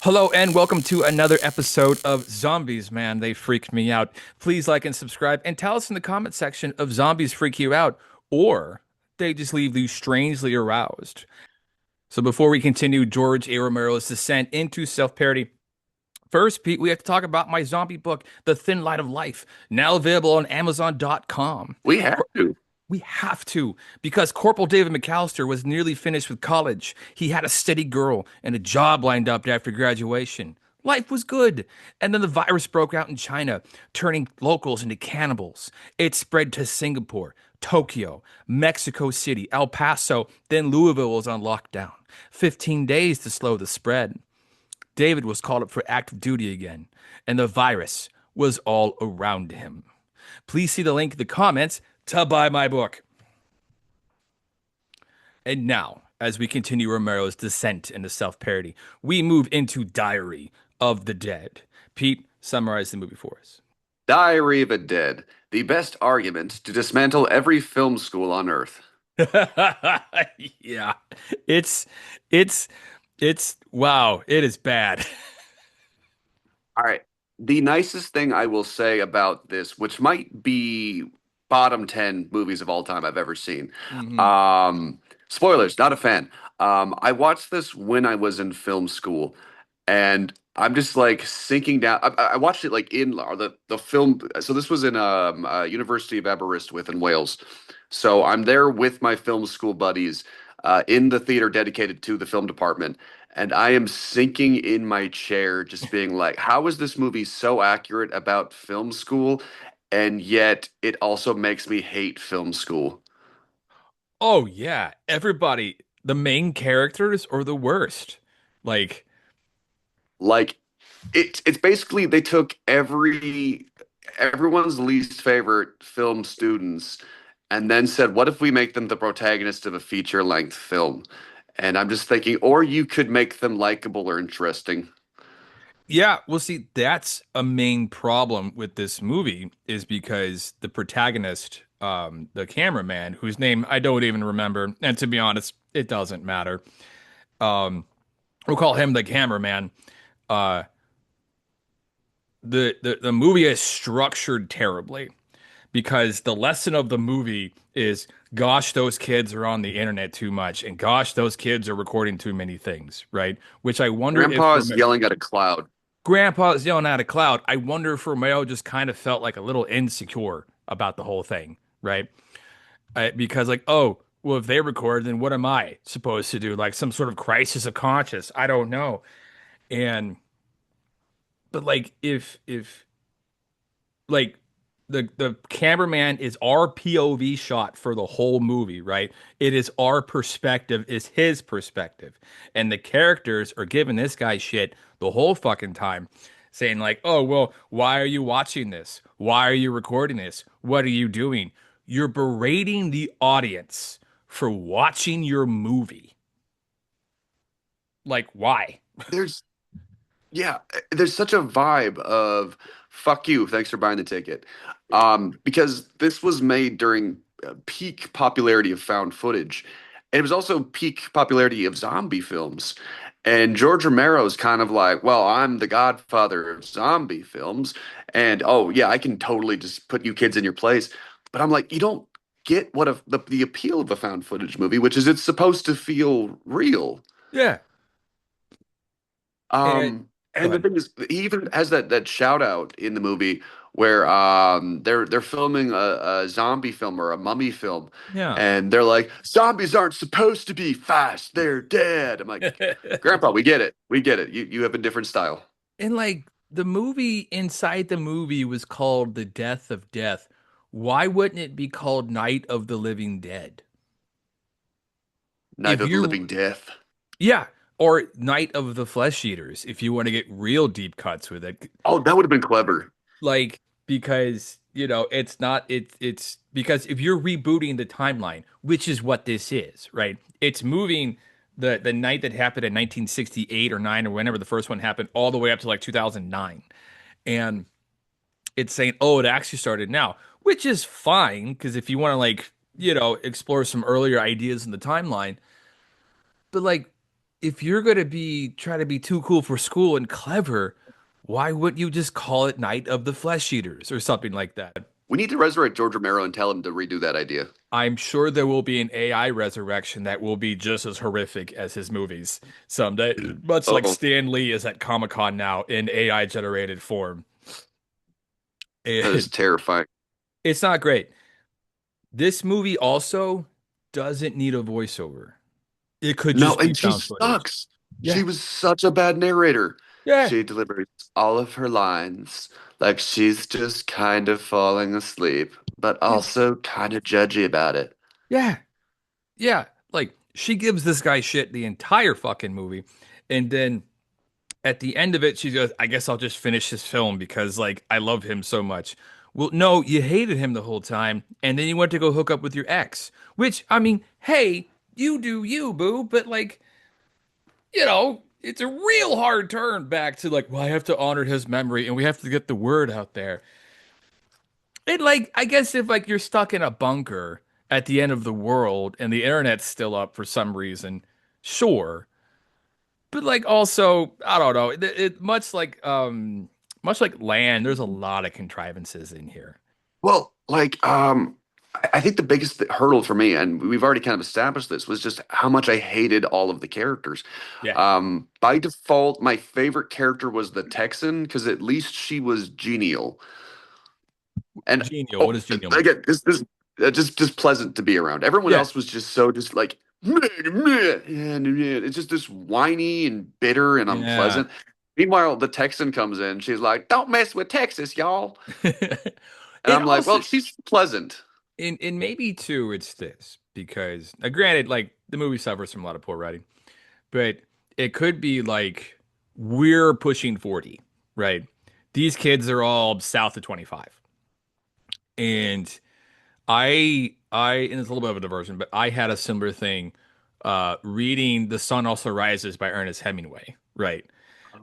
Hello and welcome to another episode of Zombies, man. They freaked me out. Please like and subscribe and tell us in the comment section if zombies freak you out or they just leave you strangely aroused. So before we continue George A. Romero's descent into self-parody, first, Pete, we have to talk about my zombie book, The Thin Light of Life, now available on Amazon.com. We have to. We have to, because Corporal David McAllister was nearly finished with college. He had a steady girl and a job lined up after graduation. Life was good. And then the virus broke out in China, turning locals into cannibals. It spread to Singapore, Tokyo, Mexico City, El Paso, then Louisville was on lockdown. 15 days to slow the spread. David was called up for active duty again, and the virus was all around him. Please see the link in the comments to buy my book. And now, as we continue Romero's descent into self parody, we move into Diary of the Dead. Pete, summarize the movie for us. Diary of a Dead, the best argument to dismantle every film school on Earth. Yeah, it's, it's, wow, it is bad. All right. The nicest thing I will say about this, which might be bottom 10 movies of all time I've ever seen. Mhm. Um, Spoilers, not a fan. I watched this when I was in film school, and I'm just like sinking down. I watched it like in or the film. So this was in University of Aberystwyth in Wales. So I'm there with my film school buddies in the theater dedicated to the film department. And I am sinking in my chair, just being like, how is this movie so accurate about film school? And yet it also makes me hate film school. Oh, yeah, everybody, the main characters are the worst. Like, Like it's basically they took everyone's least favorite film students and then said, what if we make them the protagonist of a feature-length film? And I'm just thinking, or you could make them likable or interesting. yeah, well, see, that's a main problem with this movie is because the protagonist, the cameraman, whose name I don't even remember, and to be honest, it doesn't matter. Um, we'll call him the cameraman. Uh, the movie is structured terribly because the lesson of the movie is, gosh, those kids are on the internet too much, and gosh, those kids are recording too many things, right? Which I wonder if Grandpa is yelling at a cloud. Grandpa's yelling at a cloud. I wonder if Romero just kind of felt like a little insecure about the whole thing, right? Because like, oh, well, if they record, then what am I supposed to do? Like some sort of crisis of conscience? I don't know. And but like, if like the cameraman is our POV shot for the whole movie, right? It is our perspective, is his perspective, and the characters are giving this guy shit the whole fucking time, saying like, "Oh, well, why are you watching this? Why are you recording this? What are you doing?" You're berating the audience for watching your movie. Like, why? There's Yeah, there's such a vibe of fuck you, thanks for buying the ticket. Because this was made during peak popularity of found footage. And it was also peak popularity of zombie films. And George Romero's kind of like, well, I'm the godfather of zombie films. And oh, yeah, I can totally just put you kids in your place. But I'm like, you don't get what the appeal of a found footage movie, which is it's supposed to feel real. Yeah. And go And the ahead. thing is, he even has that shout out in the movie where they're filming a zombie film or a mummy film, Yeah. and they're like, zombies aren't supposed to be fast, they're dead. I'm like, Grandpa, we get it, we get it. You have a different style. And like the movie inside the movie was called The Death of Death. Why wouldn't it be called Night of the Living Dead? Night If of the you're, Living Death. yeah, or Night of the Flesh Eaters, if you want to get real deep cuts with it. Oh, that would have been clever. Like, because, it's not, it's because if you're rebooting the timeline, which is what this is, right? It's moving the night that happened in 1968 or 9 or whenever the first one happened all the way up to like 2009. And it's saying, oh, it actually started now, which is fine because if you want to like, explore some earlier ideas in the timeline, but like if you're gonna be try to be too cool for school and clever, why wouldn't you just call it Night of the Flesh Eaters or something like that? We need to resurrect George Romero and tell him to redo that idea. I'm sure there will be an AI resurrection that will be just as horrific as his movies someday, much like Oh, Stan Lee is at Comic-Con now in AI generated form. that is And terrifying. it's not great. This movie also doesn't need a voiceover. It could No, just be and she found footage. sucks. She Yeah. was such a bad narrator. Yeah. She delivers all of her lines like she's just kind of falling asleep, but Yeah. also kind of judgy about it. Yeah. Yeah. Like she gives this guy shit the entire fucking movie. And then at the end of it, she goes, I guess I'll just finish this film because like I love him so much. Well, no, you hated him the whole time, and then you went to go hook up with your ex. Which, I mean, hey, you do you, boo, but like, it's a real hard turn back to like, well, I have to honor his memory and we have to get the word out there. And like, I guess if like you're stuck in a bunker at the end of the world and the internet's still up for some reason, sure. But like also, I don't know. Much like Land, there's a lot of contrivances in here. Well, I think the biggest hurdle for me, and we've already kind of established this, was just how much I hated all of the characters. Yeah. By default, my favorite character was the Texan because at least she was genial. And Genial. What oh, does genial mean? again, this just pleasant to be around. Everyone Yeah. else was just so just like meh, meh, it's just this whiny and bitter and Yeah. unpleasant. Meanwhile, the Texan comes in. She's like, "Don't mess with Texas, y'all." And And I'm like, also "Well, she's pleasant." in maybe too, it's this because granted, like the movie suffers from a lot of poor writing, but it could be like we're pushing 40, right? These kids are all south of 25. And and it's a little bit of a diversion, but I had a similar thing reading The Sun Also Rises by Ernest Hemingway, right?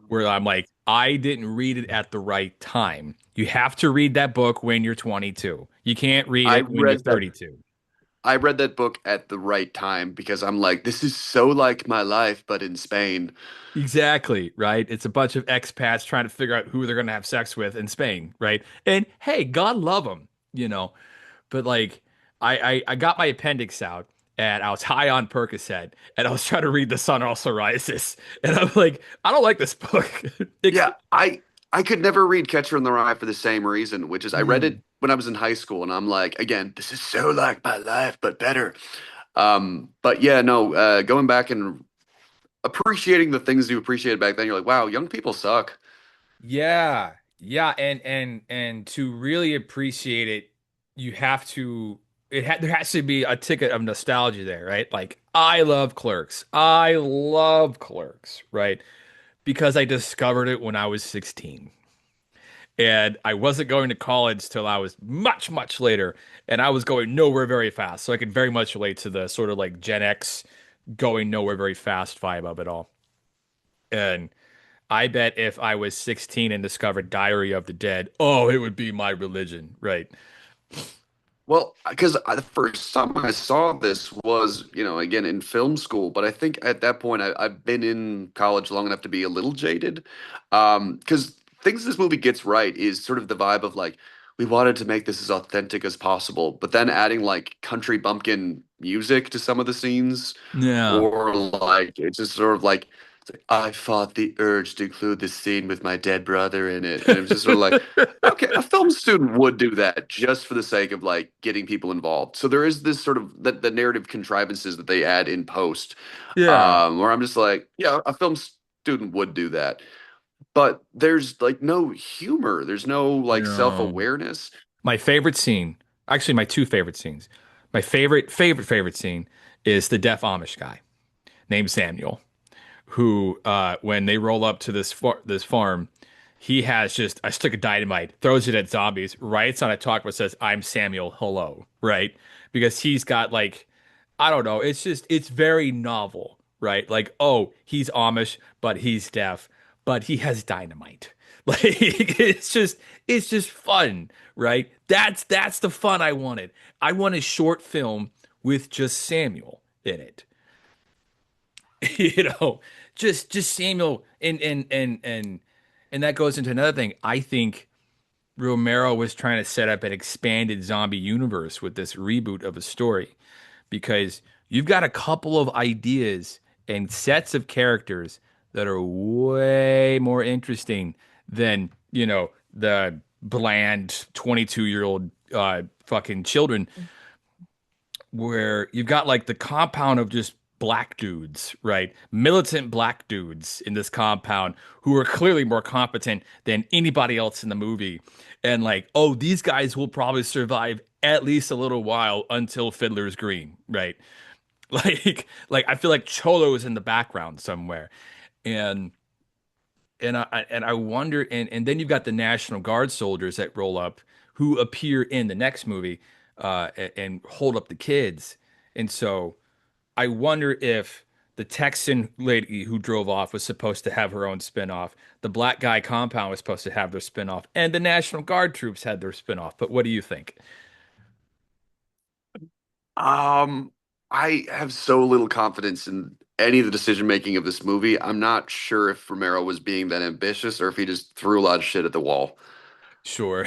Where I'm like, I didn't read it at the right time. You have to read that book when you're 22. You can't read I it when you're read that 32. I read that book at the right time because I'm like, this is so like my life, but in Spain. Exactly, right? It's a bunch of expats trying to figure out who they're going to have sex with in Spain, right? And hey, God love them, you know. But like, I got my appendix out and I was high on Percocet and I was trying to read The Sun Also Rises, and I'm like, I don't like this book. It, Yeah, I could never read Catcher in the Rye for the same reason, which is I read it Mm. when I was in high school, and I'm like, again, this is so like my life, but better. But yeah, no, going back and appreciating the things you appreciated back then, you're like, wow, young people suck. Yeah, yeah, and to really appreciate it, you have to. There has to be a ticket of nostalgia there, right? Like I love Clerks. I love Clerks, right? Because I discovered it when I was 16. And I wasn't going to college till I was much, much later. And I was going nowhere very fast. So I could very much relate to the sort of like Gen X going nowhere very fast vibe of it all. And I bet if I was 16 and discovered Diary of the Dead, oh, it would be my religion, right? Well, because the first time I saw this was, again in film school, but I think at that point I've been in college long enough to be a little jaded. Because things this movie gets right is sort of the vibe of like, we wanted to make this as authentic as possible, but then adding like country bumpkin music to some of the scenes, Yeah. or like, it's just sort of like, it's like, I fought the urge to include this scene with my dead brother in it. And it was just sort of like, okay, a film student would do that just for the sake of like getting people involved. So there is this sort of the narrative contrivances that they add in post, Yeah. where I'm just like, yeah, a film student would do that. But there's like no humor. There's no like No. self-awareness. My favorite scene, actually my two favorite scenes. My favorite scene is the deaf Amish guy named Samuel, who when they roll up to this farm, he has just a stick of dynamite, throws it at zombies, writes on a talk that says, "I'm Samuel, hello," right? Because he's got like, I don't know, it's very novel, right? Like, oh, he's Amish, but he's deaf, but he has dynamite. Like it's just fun, right? That's the fun I wanted. I want a short film with just Samuel in it. You know, just Samuel and that goes into another thing. I think Romero was trying to set up an expanded zombie universe with this reboot of a story because you've got a couple of ideas and sets of characters that are way more interesting than, the bland 22-year-old fucking children, where you've got like the compound of just black dudes, right? Militant black dudes in this compound who are clearly more competent than anybody else in the movie. And like, oh, these guys will probably survive at least a little while until Fiddler's Green, right? Like I feel like Cholo is in the background somewhere. And and I wonder, and then you've got the National Guard soldiers that roll up who appear in the next movie and hold up the kids. And so I wonder if the Texan lady who drove off was supposed to have her own spinoff. The black guy compound was supposed to have their spinoff, and the National Guard troops had their spinoff. But what do you think? Um, I have so little confidence in any of the decision making of this movie. I'm not sure if Romero was being that ambitious or if he just threw a lot of shit at the wall. Sure.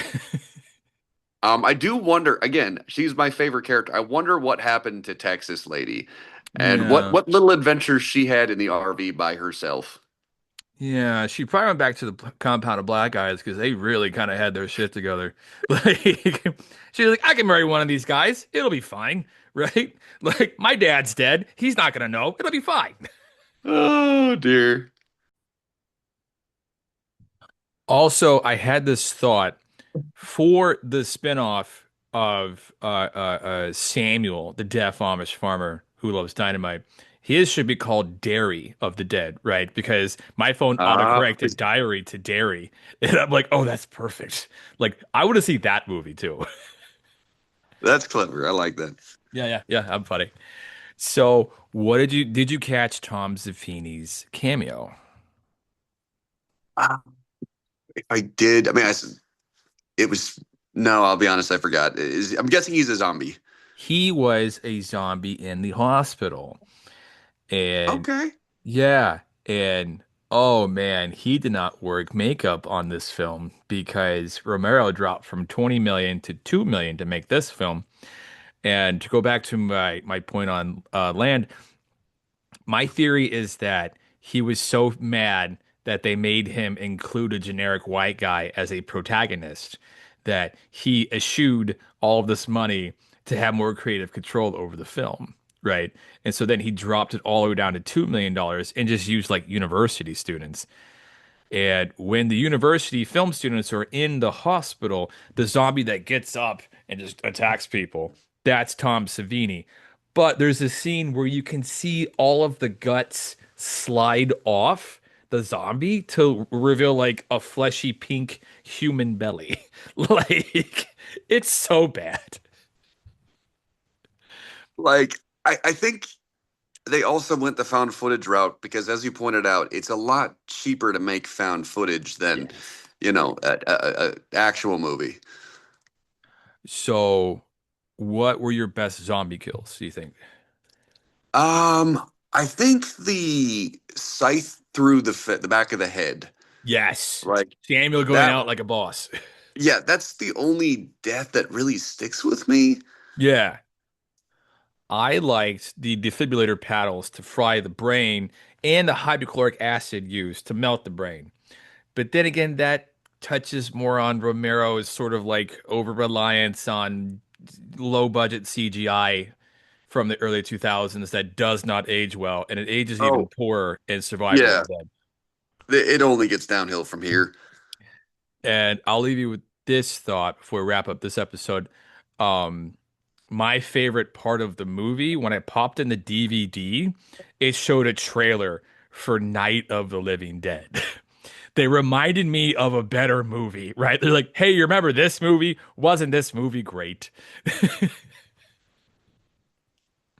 I do wonder, again, she's my favorite character. I wonder what happened to Texas Lady and what Yeah. what little adventures she had in the RV by herself. Yeah, she probably went back to the compound of black guys because they really kind of had their shit together. Like, she was like, I can marry one of these guys. It'll be fine, right? Like, my dad's dead. He's not gonna know. It'll be fine. Oh dear. Also, I had this thought for the spinoff of Samuel, the deaf Amish farmer who loves dynamite. His should be called Dairy of the Dead, right? Because my phone Ah, autocorrected diary to dairy. And I'm like, oh, that's perfect. Like, I want to see that movie too. that's clever. I like that. Yeah, I'm funny. So, what did you catch Tom Zaffini's cameo? Ah, if I did, I mean, it was no. I'll be honest, I forgot. I'm guessing he's a zombie. He was a zombie in the hospital. And Okay. yeah, and oh man, he did not work makeup on this film because Romero dropped from 20 million to 2 million to make this film. And to go back to my point on Land, my theory is that he was so mad that they made him include a generic white guy as a protagonist that he eschewed all of this money to have more creative control over the film, right? And so then he dropped it all the way down to $2 million and just used like university students. And when the university film students are in the hospital, the zombie that gets up and just attacks people, that's Tom Savini. But there's a scene where you can see all of the guts slide off the zombie to reveal like a fleshy pink human belly. Like, it's so bad. Like I think they also went the found footage route because, as you pointed out, it's a lot cheaper to make found footage than, Yes. a actual movie. So, what were your best zombie kills, do you think? I think the scythe through the back of the head, Yes. like Samuel going that. out like a boss. Yeah, that's the only death that really sticks with me. Yeah. I liked the defibrillator paddles to fry the brain and the hydrochloric acid used to melt the brain. But then again, that touches more on Romero's sort of like over reliance on low budget CGI from the early 2000s that does not age well, and it ages even Oh, poorer in Survival of yeah, the Dead. it only gets downhill from here. And I'll leave you with this thought before we wrap up this episode. Um, my favorite part of the movie, when I popped in the DVD, it showed a trailer for Night of the Living Dead. They reminded me of a better movie, right? They're like, hey, you remember this movie? Wasn't this movie great?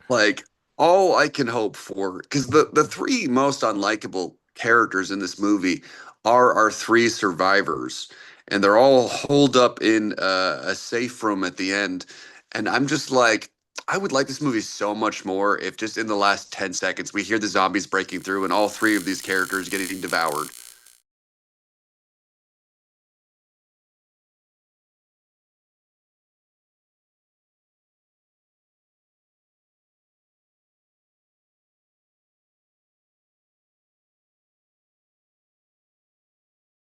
Like all I can hope for, because the three most unlikable characters in this movie are our three survivors, and they're all holed up in a safe room at the end. And I'm just like, I would like this movie so much more if just in the last 10 seconds we hear the zombies breaking through and all three of these characters getting devoured.